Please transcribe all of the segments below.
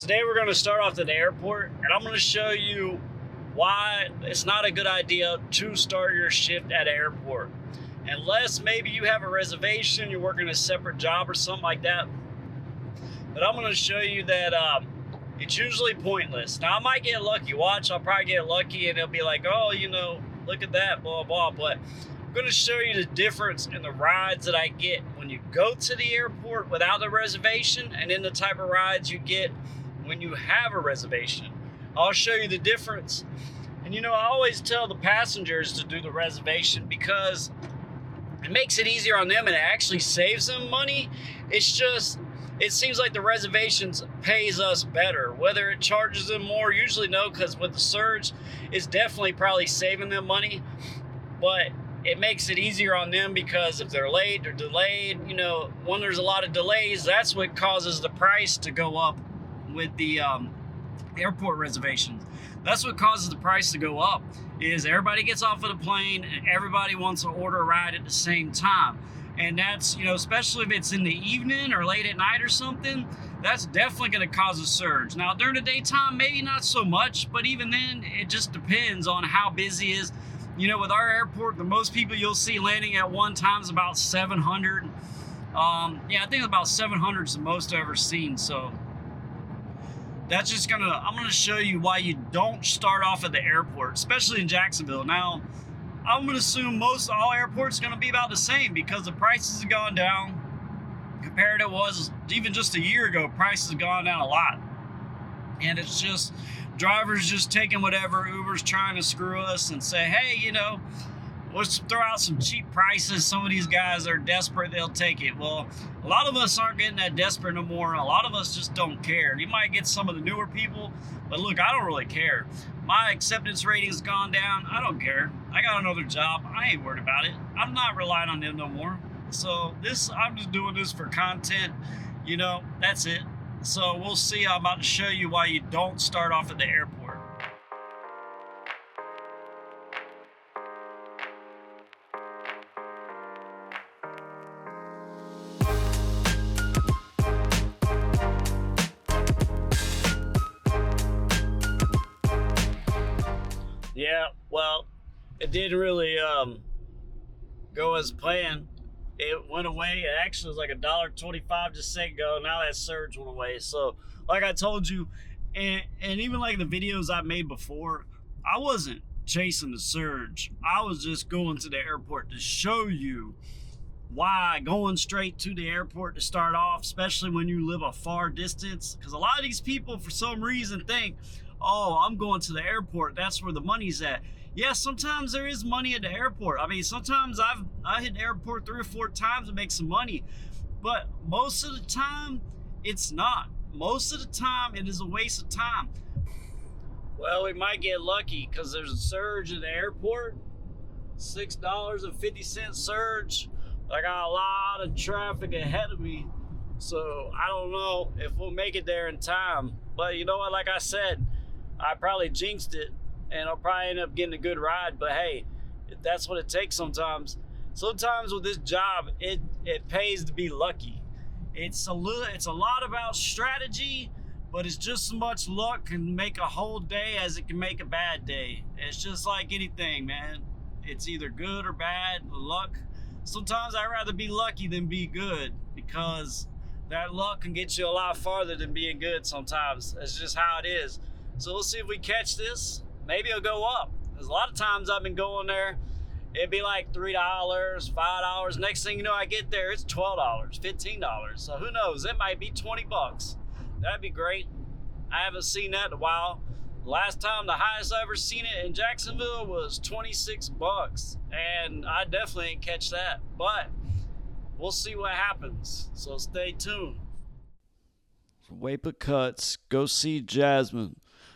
Today we're going to start off at the airport, and I'm going to show you why it's not a good idea to start your shift at an airport. Unless maybe you have a reservation, you're working a separate job or something like that. But I'm going to show you that it's usually pointless. Now I might get lucky. Watch, I'll probably get lucky and it'll be like, oh, look at that, blah, blah. But I'm going to show you the difference in the rides that I get when you go to the airport without a reservation and then the type of rides you get when you have a reservation. I'll show you the difference. And I always tell the passengers to do the reservation because it makes it easier on them and it actually saves them money. It seems like the reservations pays us better. Whether it charges them more, usually no, because with the surge, it's definitely probably saving them money. But it makes it easier on them because if they're late or delayed, when there's a lot of delays, that's what causes the price to go up with the airport reservations. That's what causes the price to go up, is everybody gets off of the plane and everybody wants to order a ride at the same time. And that's, especially if it's in the evening or late at night or something, that's definitely going to cause a surge. Now, during the daytime, maybe not so much, but even then, it just depends on how busy it is. With our airport, the most people you'll see landing at one time is about 700. I think about 700 is the most I've ever seen. So that's I'm gonna show you why you don't start off at the airport, especially in Jacksonville. Now, I'm gonna assume all airports are gonna be about the same because the prices have gone down compared to it was even just a year ago. Prices have gone down a lot. And it's just drivers just taking whatever. Uber's trying to screw us and say, hey, let's throw out some cheap prices. Some of these guys are desperate, they'll take it. Well, a lot of us aren't getting that desperate no more. A lot of us just don't care. You might get some of the newer people, but look, I don't really care. My acceptance rating's gone down. I don't care. I got another job. I ain't worried about it. I'm not relying on them no more. So I'm just doing this for content. That's it. So we'll see. I'm about to show you why you don't start off at the airport. Yeah, well, it didn't really go as planned. It went away. It actually was like $1.25 just a second ago. Now that surge went away. So, like I told you, and even like the videos I made before, I wasn't chasing the surge. I was just going to the airport to show you why going straight to the airport to start off, especially when you live a far distance, because a lot of these people for some reason think, oh, I'm going to the airport, that's where the money's at. Yeah, sometimes there is money at the airport. I mean, sometimes I hit the airport 3 or 4 times to make some money, but most of the time it's not. Most of the time it is a waste of time. Well, we might get lucky because there's a surge at the airport, $6.50 surge. I got a lot of traffic ahead of me, so I don't know if we'll make it there in time. But you know what, like I said, I probably jinxed it and I'll probably end up getting a good ride. But hey, that's what it takes sometimes. Sometimes with this job, it pays to be lucky. It's a lot about strategy, but it's just as much luck can make a whole day as it can make a bad day. It's just like anything, man. It's either good or bad. Luck. Sometimes I'd rather be lucky than be good, because that luck can get you a lot farther than being good sometimes. That's just how it is. So we'll see if we catch this. Maybe it'll go up. Because a lot of times I've been going there, it'd be like $3, $5. Next thing you know, I get there, it's $12, $15. So who knows? It might be $20. That'd be great. I haven't seen that in a while. Last time, the highest I ever seen it in Jacksonville was $26, and I definitely ain't catch that. But we'll see what happens. So stay tuned. Wapa Cuts, go see Jasmine.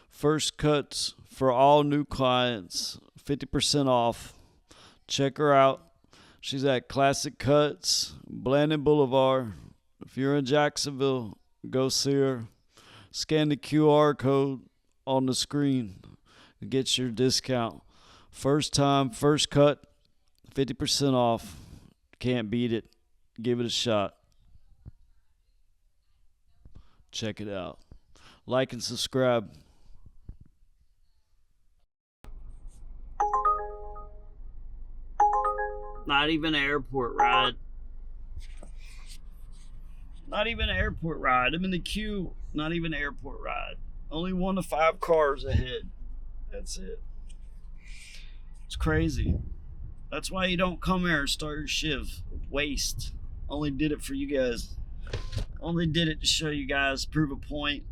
First cuts for all new clients, 50% off. Check her out. She's at Classic Cuts, Blandon Boulevard. If you're in Jacksonville, go see her. Scan the QR code on the screen and get your discount. First time, first cut, 50% off. Can't beat it. Give it a shot. Check it out. Like and subscribe. Not even an airport ride. Not even an airport ride. I'm in the queue. Not even an airport ride. Only 1 to 5 cars ahead. That's it. It's crazy. That's why you don't come here and start your shift. Waste. Only did it for you guys. Only did it to show you guys, prove a point.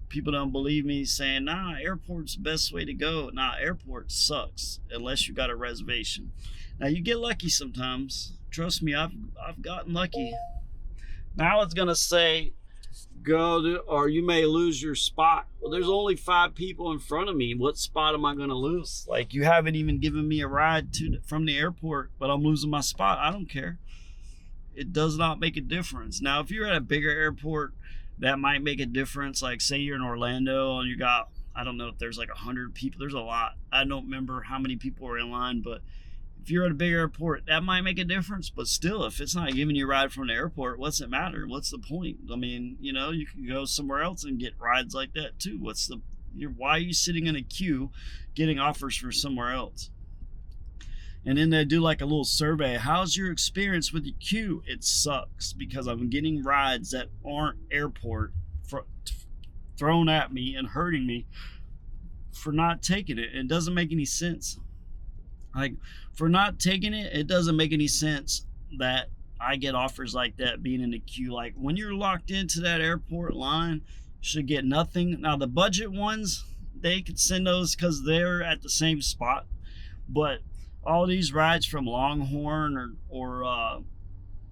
People don't believe me saying, nah, airport's the best way to go. Nah, airport sucks unless you got a reservation. Now you get lucky sometimes. Trust me, I've gotten lucky. Now it's gonna say go to, or you may lose your spot. Well, there's only 5 people in front of me. What spot am I gonna lose? Like, you haven't even given me a ride from the airport, but I'm losing my spot. I don't care. It does not make a difference. Now, if you're at a bigger airport, that might make a difference. Like, say you're in Orlando and you got, I don't know if there's like 100 people. There's a lot. I don't remember how many people were in line, but if you're at a big airport, that might make a difference. But still, if it's not giving you a ride from the airport, what's it matter? What's the point? I mean, you know, you can go somewhere else and get rides like that too. Why are you sitting in a queue getting offers for somewhere else? And then they do like a little survey. How's your experience with the queue? It sucks because I'm getting rides that aren't airport thrown at me and hurting me for not taking it. It doesn't make any sense. Like, for not taking it, it doesn't make any sense that I get offers like that being in the queue. Like, when you're locked into that airport line, you should get nothing. Now, the budget ones, they could send those because they're at the same spot. But all these rides from Longhorn or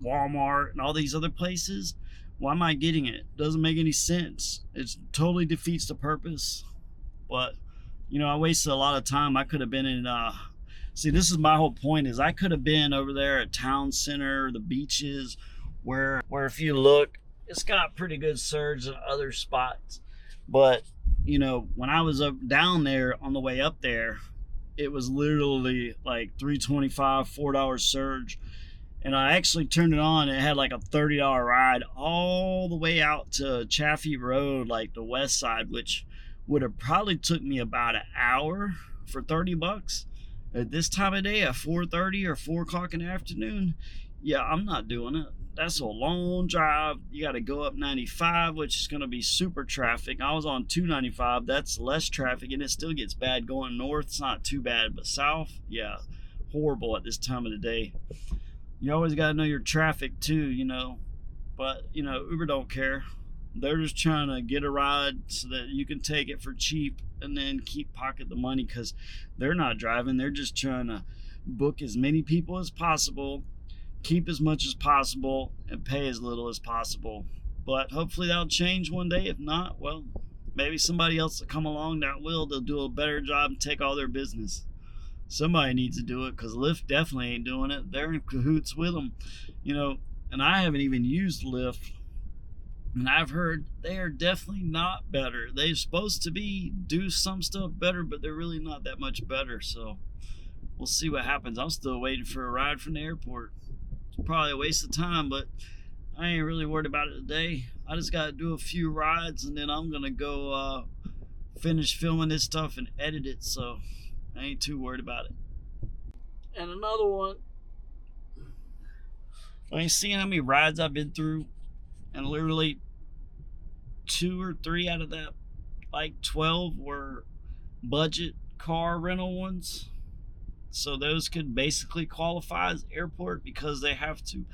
Walmart and all these other places, why am I getting it? Doesn't make any sense. It totally defeats the purpose. But, you know, I wasted a lot of time. I could have been in see, this is my whole point, is I could have been over there at Town Center, the beaches, where if you look, it's got pretty good surge in other spots. But, you know, when I was up down there on the way up there, it was literally like $3.25, $4 surge. And I actually turned it on. It had like a $30 ride all the way out to Chaffee Road, like the west side, which would have probably took me about an hour for $30. At this time of day, at 4:30 or 4 o'clock in the afternoon, yeah, I'm not doing it. That's a long drive. You got to go up 95, which is going to be super traffic. I was on 295. That's less traffic, and it still gets bad going north. It's not too bad, but south, yeah, horrible at this time of the day. You always got to know your traffic too, you know. But, you know, Uber don't care. They're just trying to get a ride so that you can take it for cheap and then keep pocket the money, because they're not driving. They're just trying to book as many people as possible, keep as much as possible, and pay as little as possible. But hopefully that'll change one day. If not, well, maybe somebody else will come along that will. They'll do a better job and take all their business. Somebody needs to do it, because Lyft definitely ain't doing it. They're in cahoots with them, you know. And I haven't even used Lyft, and I've heard they are definitely not better. They're supposed to do some stuff better, but they're really not that much better. So we'll see what happens. I'm still waiting for a ride from the airport. It's probably a waste of time, but I ain't really worried about it today. I just got to do a few rides, and then I'm going to go finish filming this stuff and edit it. So I ain't too worried about it. And another one, I ain't seen how many rides I've been through, and literally 2 or 3 out of that like 12 were budget car rental ones. So those could basically qualify as airport, because they have to,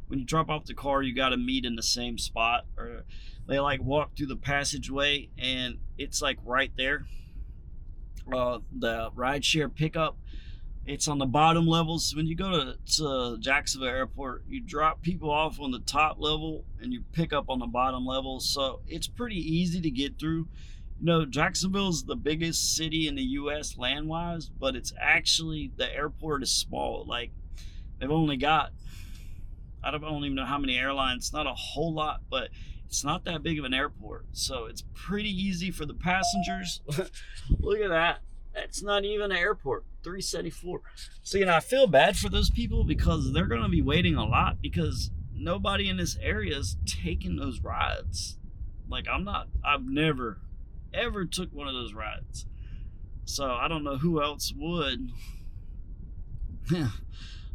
when you drop off the car, you got to meet in the same spot, or they like walk through the passageway and it's like right there. The rideshare pickup, it's on the bottom levels. When you go to Jacksonville Airport, you drop people off on the top level and you pick up on the bottom level. So it's pretty easy to get through. You know, Jacksonville is the biggest city in the U.S. land-wise, but it's actually, the airport is small. Like, they've only got, I don't even know how many airlines, not a whole lot, but it's not that big of an airport. So it's pretty easy for the passengers. Look at that. That's not even an airport. 374. So, you know, I feel bad for those people, because they're going to be waiting a lot, because nobody in this area is taking those rides. Like, I've never ever took one of those rides. So I don't know who else would.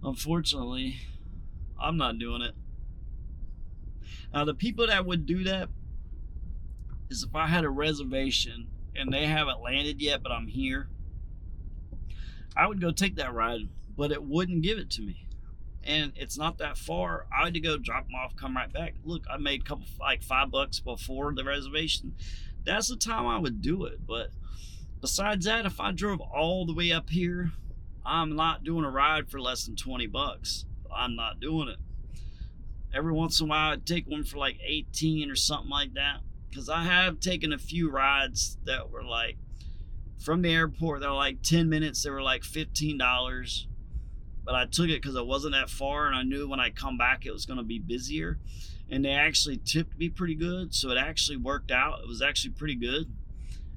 Unfortunately, I'm not doing it. Now, the people that would do that is if I had a reservation and they haven't landed yet, but I'm here, I would go take that ride, but it wouldn't give it to me. And it's not that far. I had to go drop them off, come right back. Look, I made a couple, like $5 before the reservation. That's the time I would do it. But besides that, if I drove all the way up here, I'm not doing a ride for less than $20. I'm not doing it. Every once in a while, I'd take one for like 18 or something like that. Because I have taken a few rides that were like, from the airport, they were like 10 minutes, they were like $15. But I took it because it wasn't that far, and I knew when I come back it was going to be busier. And they actually tipped me pretty good, so it actually worked out. It was actually pretty good.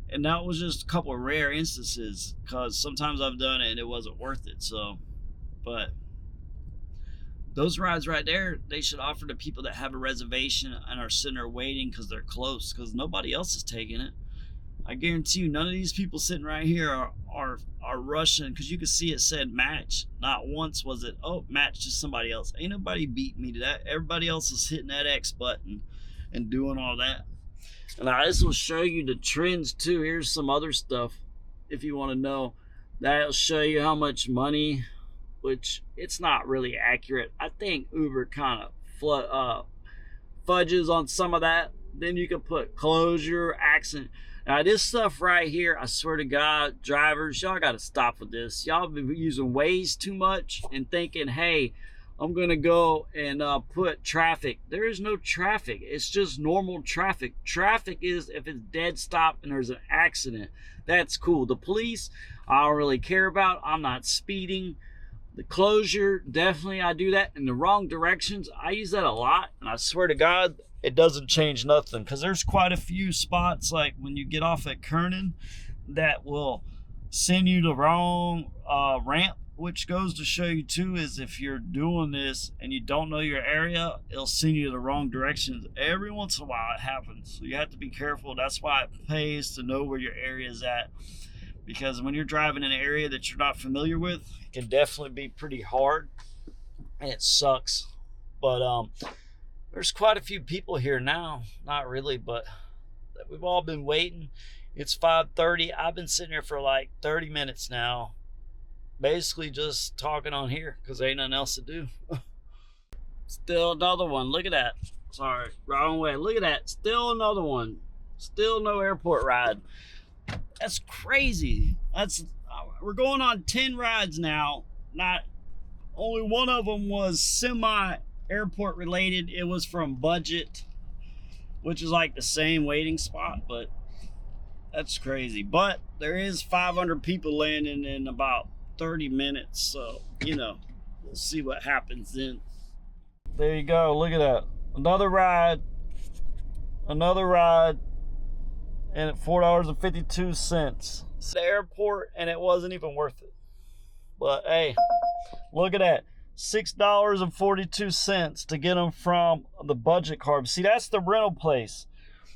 And that was just a couple of rare instances, because sometimes I've done it and it wasn't worth it. So, but those rides right there, they should offer to people that have a reservation and are sitting there waiting because they're close, because nobody else is taking it. I guarantee you none of these people sitting right here are rushing, because you can see it said match. Not once was it, oh, match to somebody else. Ain't nobody beat me to that. Everybody else is hitting that X button and doing all that. And this will show you the trends too. Here's some other stuff if you want to know. That'll show you how much money, which it's not really accurate. I think Uber kind of fudges on some of that. Then you can put closure, accident. Now this stuff right here, I swear to God, drivers, y'all got to stop with this. Y'all been using Waze too much and thinking, hey, I'm going to go and put traffic. There is no traffic. It's just normal traffic. Traffic is if it's dead stop and there's an accident. That's cool. The police, I don't really care about. I'm not speeding. The closure, definitely I do that in the wrong directions. I use that a lot, and I swear to God, it doesn't change nothing, because there's quite a few spots, like when you get off at Kernan, that will send you the wrong ramp, which goes to show you too is if you're doing this and you don't know your area, it'll send you the wrong directions. Every once in a while it happens, so you have to be careful. That's why it pays to know where your area is at, because when you're driving in an area that you're not familiar with, it can definitely be pretty hard and it sucks. But there's quite a few people here now. Not really, but we've all been waiting. It's 5:30. I've been sitting here for like 30 minutes now, basically just talking on here because there ain't nothing else to do. Still another one. Look at that. Sorry, wrong way. Look at that. Still another one. Still no airport ride. That's crazy. We're going on 10 rides now. Not only one of them was semi-airport related. It was from Budget, which is like the same waiting spot, but that's crazy. But there is 500 people landing in about 30 minutes, so we'll see what happens then. There you go. Look at that. Another ride, and at $4.52. It's the airport, and it wasn't even worth it. But hey, look at that. $6.42 to get them from the Budget card. See, that's the rental place.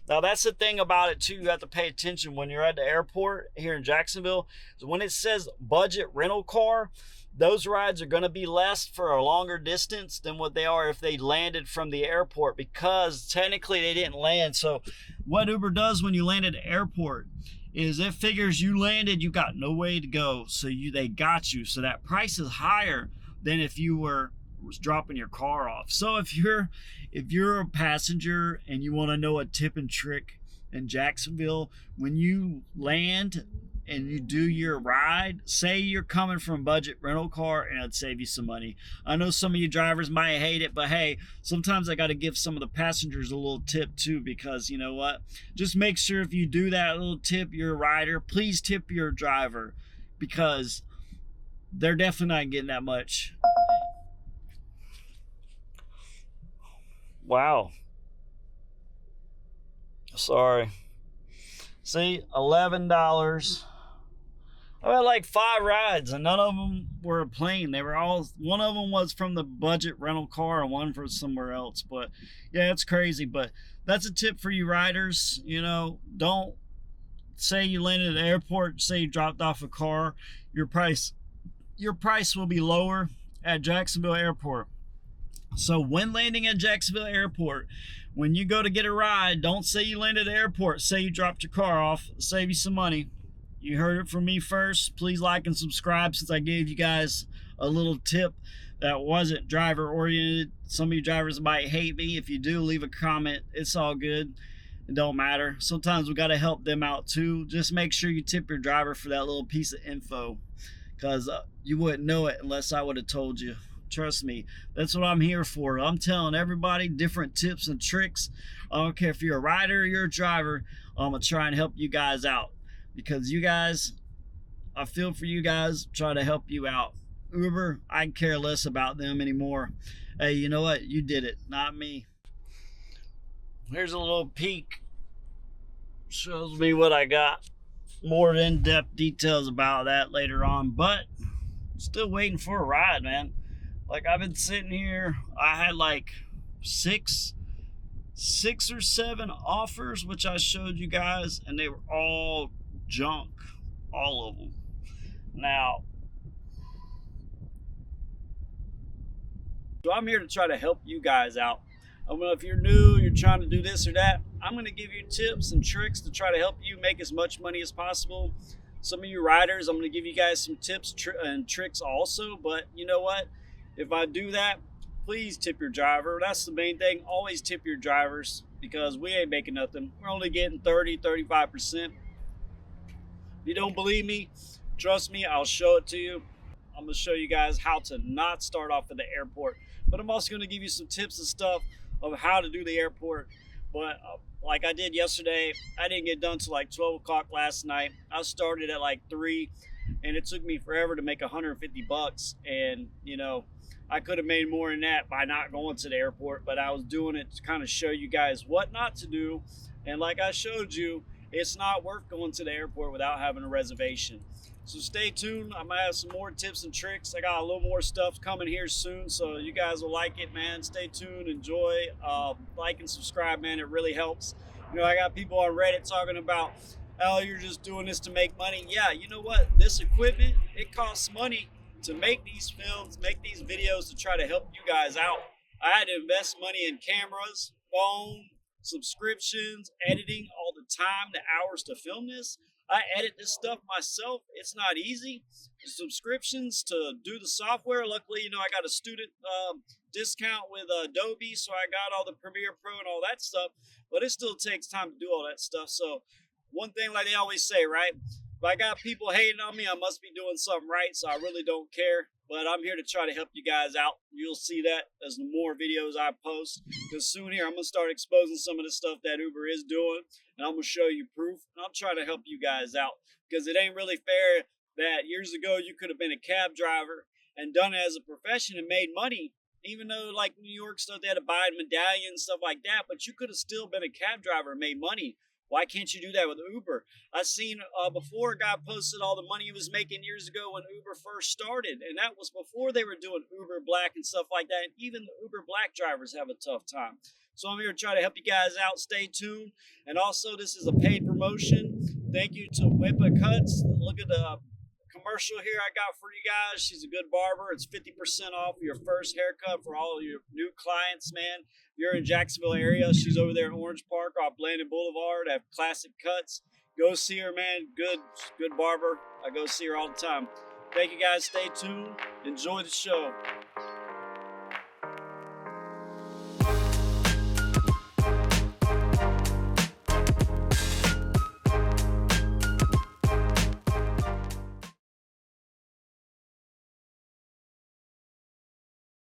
Now, that's the thing about it, too. You have to pay attention when you're at the airport here in Jacksonville. So when it says Budget rental car, those rides are going to be less for a longer distance than what they are if they landed from the airport, because technically they didn't land. So what Uber does when you land at the airport is it figures you landed, you got no way to go. So they got you. So that price is higher than if you was dropping your car off. So if you're a passenger and you want to know a tip and trick in Jacksonville, when you land and you do your ride, say you're coming from Budget rental car, and it'd save you some money. I know some of you drivers might hate it, but hey, sometimes I got to give some of the passengers a little tip too, because you know what? Just make sure if you do that little tip, you're a rider, please tip your driver, because they're definitely not getting that much. Wow. Sorry. See, $11. I had like 5 rides, and none of them were a plane. They were all, one of them was from the Budget rental car and one from somewhere else. But yeah, it's crazy. But that's a tip for you riders. Don't say you landed at the airport, say you dropped off a car, your price will be lower at Jacksonville Airport. So when landing at Jacksonville Airport, when you go to get a ride, don't say you landed at the airport. Say you dropped your car off. Save you some money. You heard it from me first. Please like and subscribe, since I gave you guys a little tip that wasn't driver oriented. Some of you drivers might hate me. If you do, leave a comment. It's all good. It don't matter. Sometimes we got to help them out too. Just make sure you tip your driver for that little piece of info, because you wouldn't know it unless I would have told you. Trust me, that's what I'm here for. I'm telling everybody different tips and tricks. I don't care if you're a rider or you're a driver. I'm gonna try and help you guys out, because you guys, I feel for you guys, try to help you out. Uber, I care less about them anymore. Hey, you know what? You did it, not me. Here's a little peek. Shows me what I got. More in-depth details about that later on, but still waiting for a ride, man. Like, I've been sitting here, I had like six or seven offers, which I showed you guys, and they were all junk, all of them. Now, so I'm here to try to help you guys out. I don't know if you're new, you're trying to do this or that. I'm going to give you tips and tricks to try to help you make as much money as possible. Some of you riders, I'm going to give you guys some tips and tricks also. But you know what? If I do that, please tip your driver. That's the main thing. Always tip your drivers, because we ain't making nothing. We're only getting 30-35%. If you don't believe me, trust me, I'll show it to you. I'm going to show you guys how to not start off at the airport. But I'm also going to give you some tips and stuff of how to do the airport. But like I did yesterday, I didn't get done till like 12 o'clock last night. I started at like 3, and it took me forever to make $150. And you know, I could have made more than that by not going to the airport, but I was doing it to kind of show you guys what not to do. And like I showed you, it's not worth going to the airport without having a reservation. So stay tuned. I'm gonna have some more tips and tricks. I got a little more stuff coming here soon, so you guys will like it, man. Stay tuned, enjoy, like and subscribe, man. It really helps. You know, I got people on Reddit talking about, oh, you're just doing this to make money. Yeah, you know what? This equipment, it costs money to make these films, make these videos, to try to help you guys out. I had to invest money in cameras, phone, subscriptions, editing, all the time, the hours to film this. I edit this stuff myself. It's not easy. The subscriptions to do the software. Luckily, you know, I got a student discount with Adobe, so I got all the Premiere Pro and all that stuff. But it still takes time to do all that stuff. So one thing, like they always say, right? If I got people hating on me, I must be doing something right. So I really don't care. But I'm here to try to help you guys out. You'll see that as the more videos I post. Because soon here, I'm going to start exposing some of the stuff that Uber is doing. And I'm going to show you proof. And I'm trying to help you guys out. Because it ain't really fair that years ago you could have been a cab driver and done it as a profession and made money. Even though, like New York stuff, they had to buy medallions, stuff like that. But you could have still been a cab driver and made money. Why can't you do that with Uber? I seen before a guy posted all the money he was making years ago when Uber first started. And that was before they were doing Uber Black and stuff like that. And even the Uber Black drivers have a tough time. So I'm here to try to help you guys out. Stay tuned. And also, this is a paid promotion. Thank you to Whippa Cuts. Look at the commercial here I got for you guys. She's a good barber. It's 50% off your first haircut for all of your new clients, man. If you're in Jacksonville area, she's over there in Orange Park off Blandon Boulevard. Have classic cuts. Go see her, man. Good barber. I go see her all the time. Thank you guys. Stay tuned. Enjoy the show.